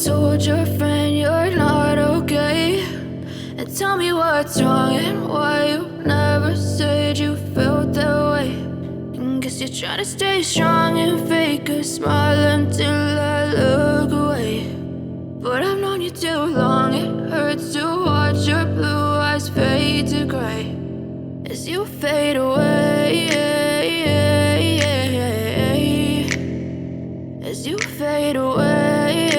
told your friend you're not okay, and tell me what's wrong and why you never said you felt that way. And guess you're trying to stay strong and fake a smile until I look away. But I've known you too long, it hurts to watch your blue eyes fade to gray as you fade away, as you fade away.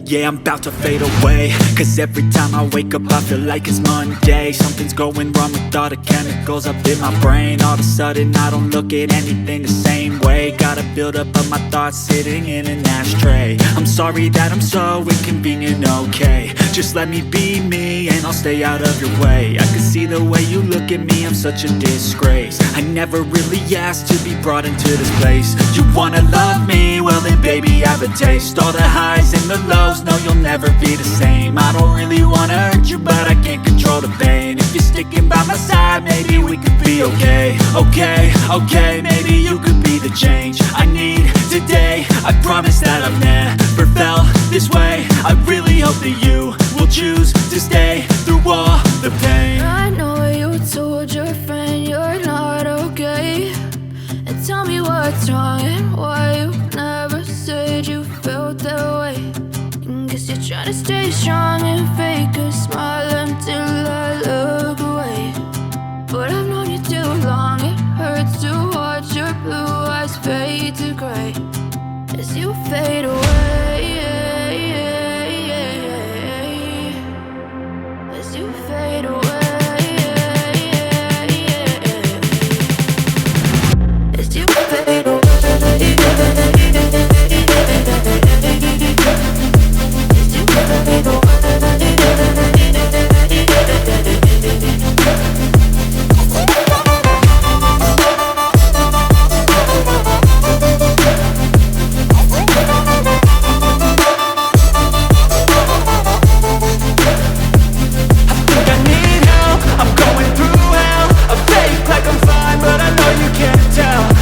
Yeah, I'm about to fade away, cause every time I wake up I feel like it's Monday. Something's going wrong with all the chemicals up in my brain. All of a sudden I don't look at anything the same way. Gotta build up of my thoughts sitting in an ashtray. I'm sorry that I'm so inconvenient, okay. Just let me be me and I'll stay out of your way. I can see the way you look at me, I'm such a disgrace. I never really asked to be brought into this place. You wanna love me? Well then baby I have a taste. All the highs and the lows, no you'll never be the same. I don't really wanna hurt you but I can't control the pain. If you're sticking by my side maybe we could be okay. Okay, maybe you could be the change I need today. I promise that I've never felt this way. I really hope that you will choose to stay through all the pain. I know you told your friend you're not okay, and tell me what's wrong and why you never said you felt that way. And guess you're trying to stay strong and fake a smile until I look away. But I've known you too long, it hurts to watch your blue eyes fade to gray as you fade away, as you fade away, as you fade away.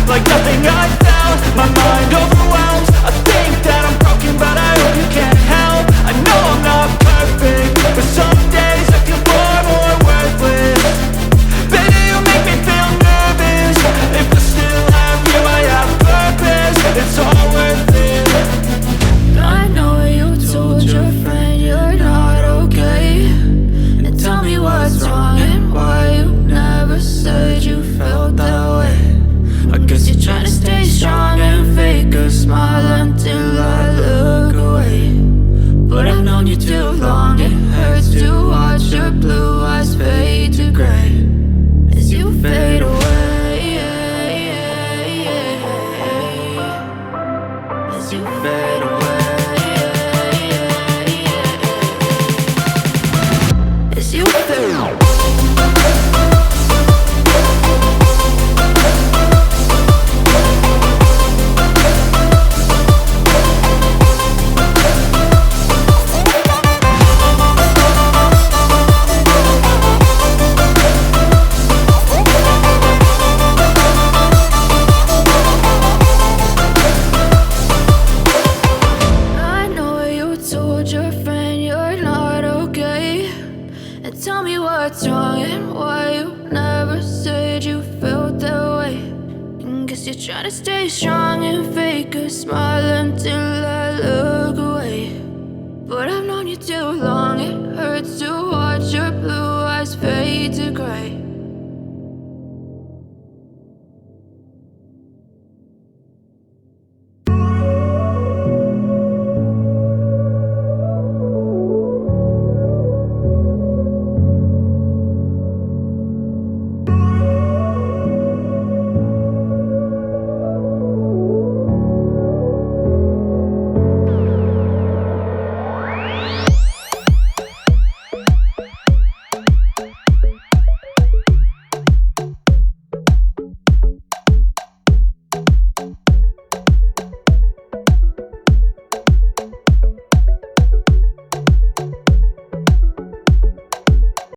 Like nothing I felt, my mind overwhelmed. I think that I'm broken, but I hope you can't help. I know I'm not perfect, but some days I feel far more worthless. Baby, you make me feel nervous. If I still have you, I have purpose. It's all worth it. I know you told your friend you're not okay, and tell me what's wrong and why you never said you felt that way. I guess you're trying to stay strong and fake a smile until I look away. But I've known you too long, it hurts to watch your blue eyes fade to gray as you fade away, as you fade away, as you fade away. Your friend you're not okay, and tell me what's wrong and why you never said you felt that way. And guess you're trying to stay strong and fake a smile until I look away. But I've known you too long, it hurts to watch your blue eyes fade to gray